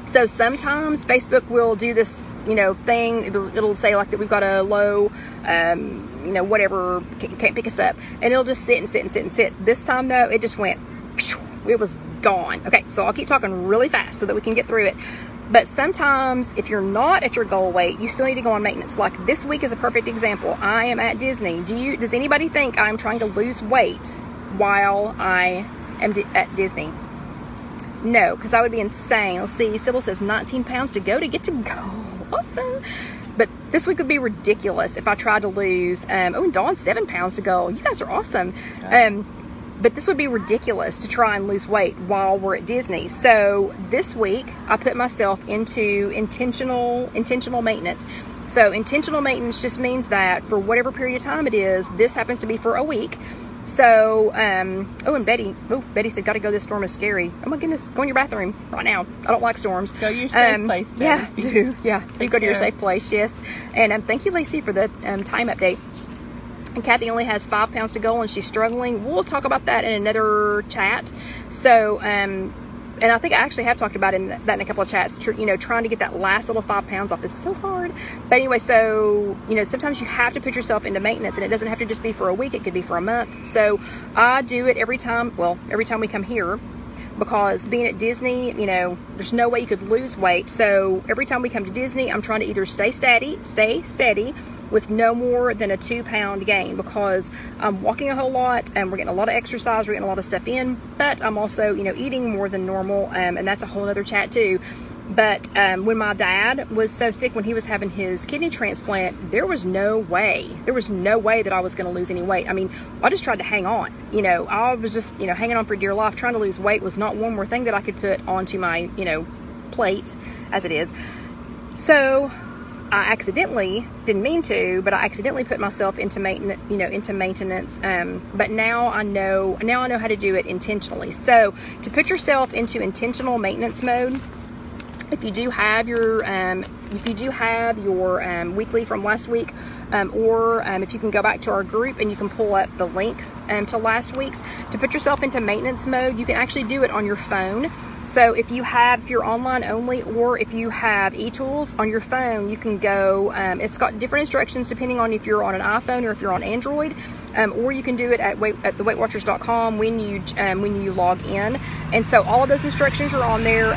So sometimes Facebook will do this thing. It'll say like that we've got a low whatever, can't pick us up, and it'll just sit and sit and sit and sit. This time though, it just went, it was gone. Okay, so I'll keep talking really fast so that we can get through it. But sometimes, if you're not at your goal weight, you still need to go on maintenance. Like this week is a perfect example. I am at Disney. Does anybody think I'm trying to lose weight while I am at Disney? No, because I would be insane. Let's see. Sybil says 19 pounds to go to get to go. Awesome. But this week would be ridiculous if I tried to lose. And Dawn, 7 pounds to go. You guys are awesome. But this would be ridiculous to try and lose weight while we're at Disney. So this week, I put myself into intentional maintenance. So intentional maintenance just means that for whatever period of time it is, this happens to be for a week. So, and Betty said, gotta go, this storm is scary. Oh my goodness, go in your bathroom right now. I don't like storms. Go to your safe place, Betty. Yeah, do. Yeah, you go to your safe place, yes. And thank you, Lacey, for the time update. And Kathy only has 5 pounds to go and she's struggling. We'll talk about that in another chat. So, and I think I actually have talked about that in a couple of chats, trying to get that last little 5 pounds off is so hard. But anyway, so, sometimes you have to put yourself into maintenance, and it doesn't have to just be for a week. It could be for a month. So I do it every time we come here, because being at Disney, there's no way you could lose weight. So every time we come to Disney, I'm trying to either stay steady with no more than a 2 pound gain, because I'm walking a whole lot and we're getting a lot of exercise, we're getting a lot of stuff in, but I'm also, eating more than normal, and that's a whole other chat too. But when my dad was so sick, when he was having his kidney transplant, there was no way that I was going to lose any weight. I mean, I just tried to hang on. I was just, hanging on for dear life. Trying to lose weight was not one more thing that I could put onto my, plate as it is. So I accidentally, didn't mean to, but I accidentally put myself into maintenance, but now I know how to do it intentionally. So to put yourself into intentional maintenance mode, if you do have your weekly from last week, or if you can go back to our group and you can pull up the link to last week's, to put yourself into maintenance mode, you can actually do it on your phone. So if you're online only, or if you have eTools on your phone, you can go, it's got different instructions depending on if you're on an iPhone or if you're on Android, or you can do it at theweightwatchers.com when you log in. And so all of those instructions are on there.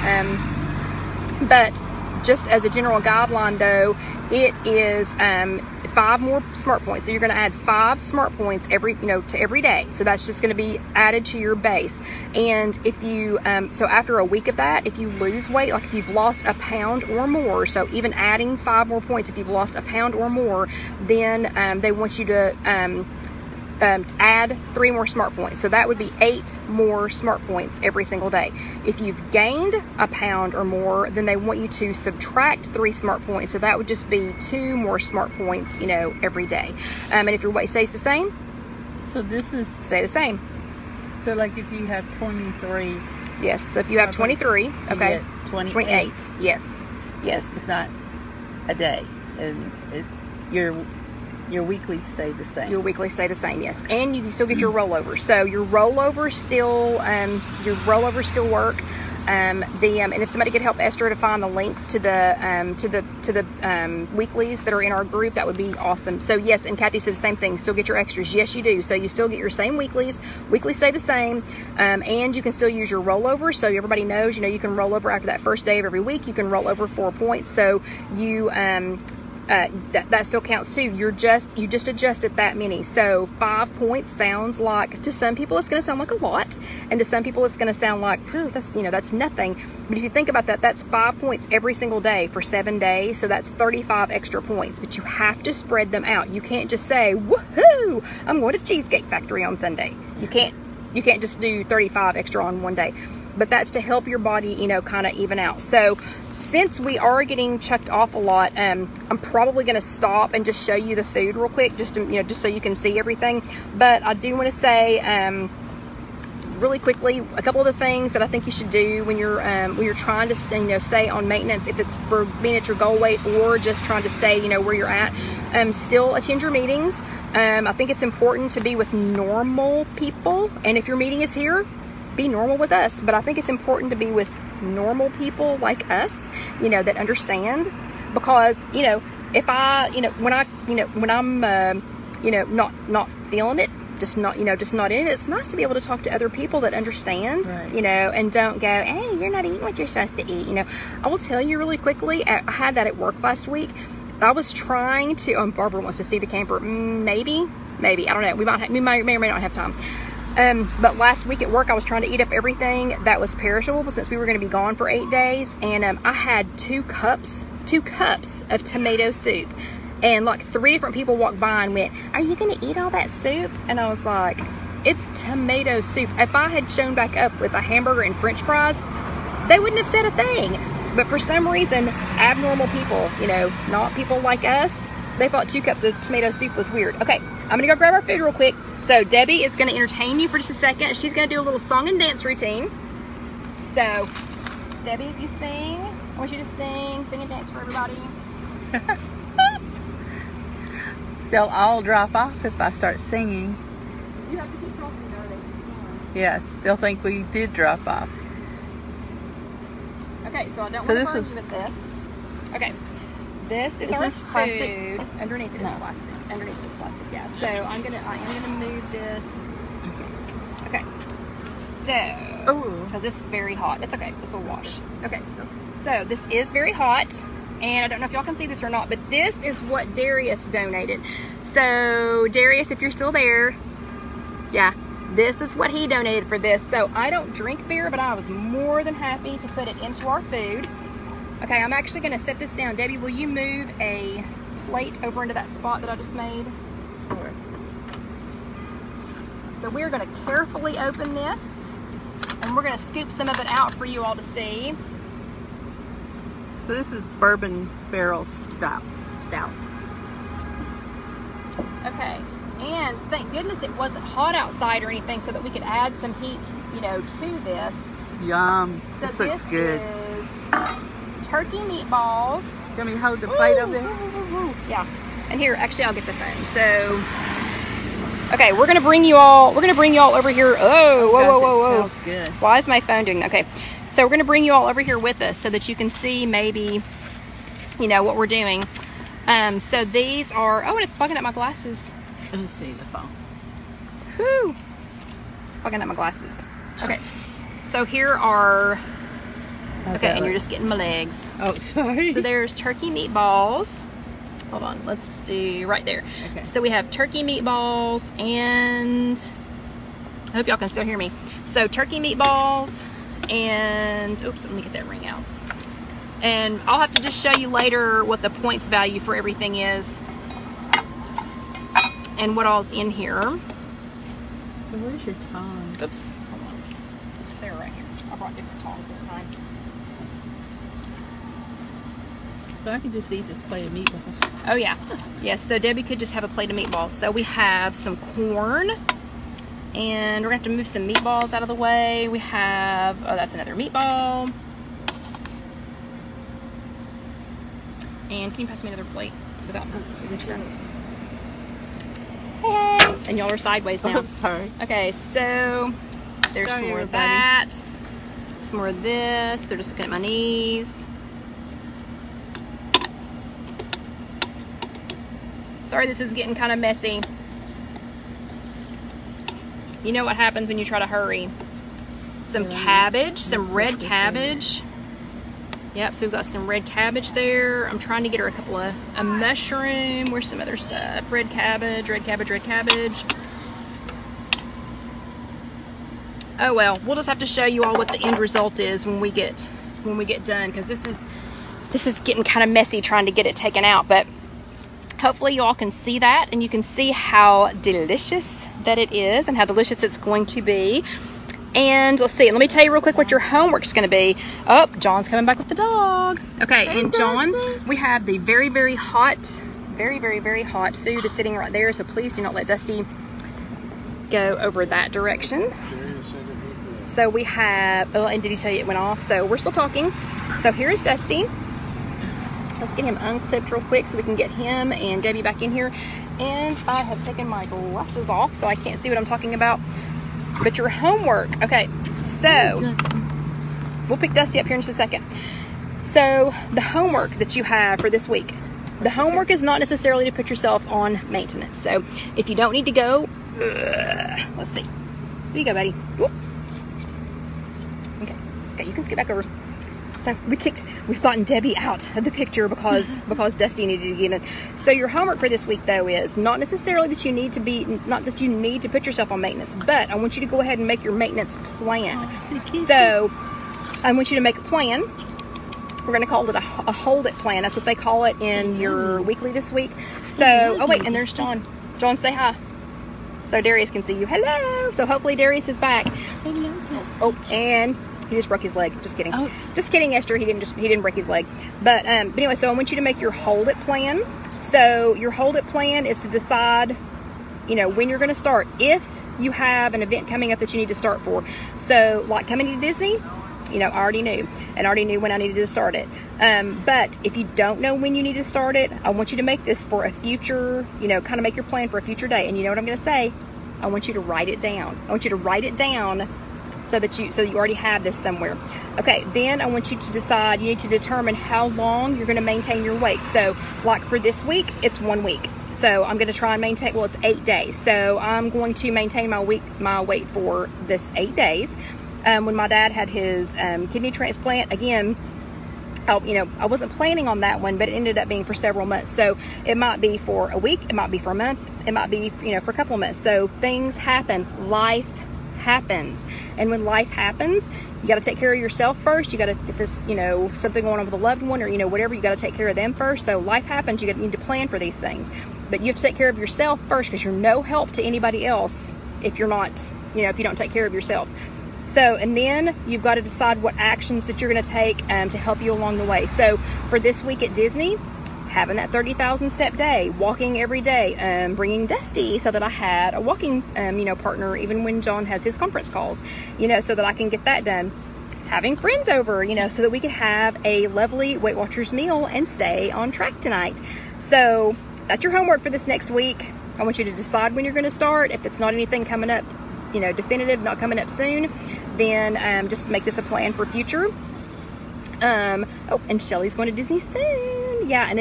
But just as a general guideline though, it is 5 more smart points. So you're going to add 5 smart points to every day. So that's just going to be added to your base. And if you, so after a week of that, if you lose weight, like if you've lost a pound or more, so even adding 5 more points, if you've lost a pound or more, then they want you to add 3 more smart points. So that would be 8 more smart points every single day. If you've gained a pound or more, then they want you to subtract 3 smart points. So that would just be 2 more smart points, every day. And if your weight stays the same, so this is stay the same. So like if you have 23. Yes. So if you have 23, okay. 28. Yes. It's not a day, and your weekly stay the same. Your weekly stay the same, yes. And you can still get your rollovers. So your rollovers still work. And if somebody could help Esther to find the links to the weeklies that are in our group, that would be awesome. So yes, and Kathy said the same thing. Still get your extras. Yes, you do. So you still get your same weeklies. Weeklies stay the same, and you can still use your rollover. So everybody knows, you can roll over after that first day of every week. You can roll over 4 points. So you that still counts too. You just adjusted that many. So 5 points sounds like, to some people it's going to sound like a lot, and to some people it's going to sound like, that's nothing. But if you think about that, that's 5 points every single day for 7 days. So that's 35 extra points. But you have to spread them out. You can't just say, woohoo, I'm going to Cheesecake Factory on Sunday. You can't just do 35 extra on one day. But that's to help your body, kind of even out. So since we are getting chucked off a lot, I'm probably going to stop and just show you the food real quick, just so you can see everything. But I do want to say, really quickly, a couple of the things that I think you should do when you're trying to stay on maintenance, if it's for being at your goal weight or just trying to stay where you're at. Still attend your meetings. I think it's important to be with normal people, and if your meeting is here, be normal with us. But I think it's important to be with normal people like us, that understand, because if I when I'm not feeling it, just not in it, it's nice to be able to talk to other people that understand, right. And don't go, hey, you're not eating what you're supposed to eat. I will tell you really quickly, I had that at work last week. I was trying to, Barbara wants to see the camper, maybe, I don't know, we may or may not have time. But last week at work, I was trying to eat up everything that was perishable since we were going to be gone for 8 days. And I had 2 cups of tomato soup. And like 3 different people walked by and went, are you going to eat all that soup? And I was like, it's tomato soup. If I had shown back up with a hamburger and french fries, they wouldn't have said a thing. But for some reason, abnormal people, not people like us, they thought 2 cups of tomato soup was weird. Okay, I'm going to go grab our food real quick. So Debbie is going to entertain you for just a second. She's going to do a little song and dance routine. So, Debbie, if you sing, I want you to sing and dance for everybody. They'll all drop off if I start singing. You have to keep talking, though. Yes, they'll think we did drop off. Okay, so I don't want to burn you with this. Okay. This is our food. Underneath it is plastic. Underneath it is plastic, yeah. So I am gonna move this. Okay. So, because this is very hot. It's okay. This will wash. Okay. So this is very hot, and I don't know if y'all can see this or not, but this is what Darius donated. So Darius, if you're still there, yeah, this is what he donated for this. So I don't drink beer, but I was more than happy to put it into our food. Okay, I'm actually going to set this down. Debbie, will you move a plate over into that spot that I just made? Sure. So we're going to carefully open this, and we're going to scoop some of it out for you all to see. So this is bourbon barrel stout. Okay, and thank goodness it wasn't hot outside or anything, so that we could add some heat, to this. Yum. So this looks good. Is turkey meatballs. Can we hold the plate over there? Yeah. And here, actually, I'll get the phone. So, okay, we're gonna bring you all over here. Oh, whoa. Smells good. Why is my phone doing that? Okay, so we're gonna bring you all over here with us so that you can see maybe, what we're doing. So these are. Oh, and it's fogging up my glasses. Let me see the phone. Whew. It's fogging up my glasses. Okay. So here are. Okay, and you're just getting my legs. Oh, sorry. So there's turkey meatballs. Hold on, let's do right there. Okay. So we have turkey meatballs, and I hope y'all can still hear me. So turkey meatballs, and oops, let me get that ring out. And I'll have to just show you later what the points value for everything is, and what all's in here. So where's your tongs? Oops, hold on. They're right here. I brought different tongs this time. So I can just eat this plate of meatballs. Oh yeah. Yes, so Debbie could just have a plate of meatballs. So we have some corn, and we're gonna have to move some meatballs out of the way. We have, oh, that's another meatball. And can you pass me another plate without Hey. And y'all are sideways now. Oh, sorry. Okay, so there's some more of that. some more of this. They're just looking at my knees. Sorry, this is getting kind of messy. You know what happens when you try to hurry. Some cabbage, some red cabbage. Yep, so we've got some red cabbage there. I'm trying to get her a couple of a mushroom. Where's some other stuff? Red cabbage, red cabbage, red cabbage. Oh well, we'll just have to show you all what the end result is when we get done, because this is getting kind of messy trying to get it taken out, but hopefully you all can see that, and you can see how delicious that it is and how delicious it's going to be. And let's see, let me tell you real quick what your homework is going to be. Oh, John's coming back with the dog. Okay, and John, we have the very, very hot, very, very, very hot food is sitting right there, so please do not let Dusty go over that direction. So we have, oh, and did he tell you it went off? So we're still talking. So here is Dusty. Let's get him unclipped real quick so we can get him and Debbie back in here. And I have taken my glasses off so I can't see what I'm talking about. But your homework, okay, so we'll pick Dusty up here in just a second. So the homework that you have for this week, the homework is not necessarily to put yourself on maintenance. So if you don't need to go, let's see. Here you go, buddy. Whoop. Okay, you can skip back over. So we've gotten Debbie out of the picture because Dusty needed to get in. So your homework for this week though is not necessarily that you need to put yourself on maintenance, but I want you to go ahead and make your maintenance plan. So I want you to make a plan. We're going to call it a hold it plan. That's what they call it in your weekly this week. So, oh wait, and there's John. John, say hi. So Darius can see you. Hello. So hopefully Darius is back. Hello. Oh, and he just broke his leg. Just kidding. Oh. Just kidding, Esther. He didn't break his leg. But anyway, so I want you to make your hold it plan. So your hold it plan is to decide, when you're going to start. If you have an event coming up that you need to start for. So like coming to Disney, I already knew. And already knew when I needed to start it. But if you don't know when you need to start it, I want you to make this for a future, kind of make your plan for a future day. And you know what I'm going to say? I want you to write it down. I want you to write it down so that you already have this somewhere. Okay, then I want you to decide, you need to determine how long you're going to maintain your weight. So like for this week, it's 1 week. So I'm going to try and maintain, well, it's 8 days. So I'm going to maintain my weight for this 8 days. When my dad had his kidney transplant, again, I wasn't planning on that one, but it ended up being for several months. So it might be for a week, it might be for a month, it might be, for a couple of months. So things happen, life happens. And when life happens, you got to take care of yourself first. You got to, if it's, something going on with a loved one or, whatever, you got to take care of them first. So life happens, you need to plan for these things. But you have to take care of yourself first, because you're no help to anybody else if you're not, if you don't take care of yourself. So, and then you've got to decide what actions that you're going to take to help you along the way. So for this week at Disney, having that 30,000 step day, walking every day, bringing Dusty so that I had a walking, partner even when John has his conference calls, so that I can get that done. Having friends over, so that we can have a lovely Weight Watchers meal and stay on track tonight. So that's your homework for this next week. I want you to decide when you're going to start. If it's not anything coming up, definitive, not coming up soon, then just make this a plan for future. Oh, and Shelly's going to Disney soon. Yeah, and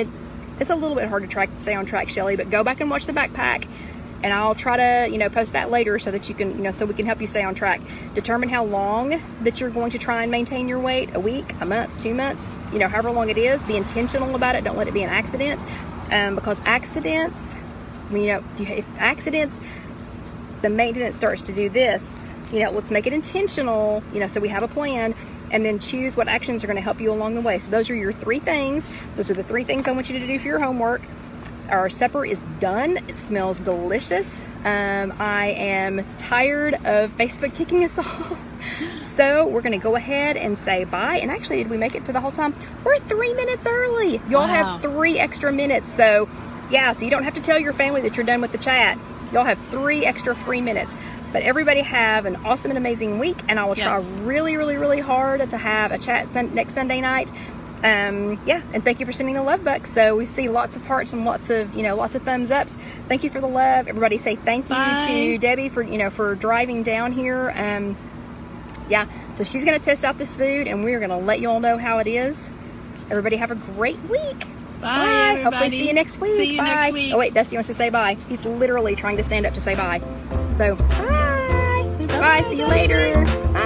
it's a little bit hard to stay on track, Shelly, but go back and watch the backpack, and I'll try to, post that later so that you can, so we can help you stay on track. Determine how long that you're going to try and maintain your weight, a week, a month, 2 months, however long it is. Be intentional about it. Don't let it be an accident, because accidents, if accidents, the maintenance starts to do this, let's make it intentional, so we have a plan, and then choose what actions are going to help you along the way. So those are your 3 things. Those are the 3 things I want you to do for your homework. Our supper is done. It smells delicious. I am tired of Facebook kicking us off. So we're going to go ahead and say bye. And actually, did we make it to the whole time? We're 3 minutes early. Y'all have 3 extra minutes. So yeah, so you don't have to tell your family that you're done with the chat. Y'all have 3 extra free minutes. But everybody have an awesome and amazing week, and I will try really, really, really hard to have a chat next Sunday night. Yeah, and thank you for sending the love bucks. So we see lots of hearts and lots of thumbs ups. Thank you for the love. Everybody say thank you to Debbie for for driving down here. Yeah, so she's gonna test out this food and we're gonna let you all know how it is. Everybody have a great week. Bye, everybody. Hopefully see you next week. See you next week. Oh wait, Dusty wants to say bye. He's literally trying to stand up to say bye. So bye. Say bye. Bye. See you later. Bye.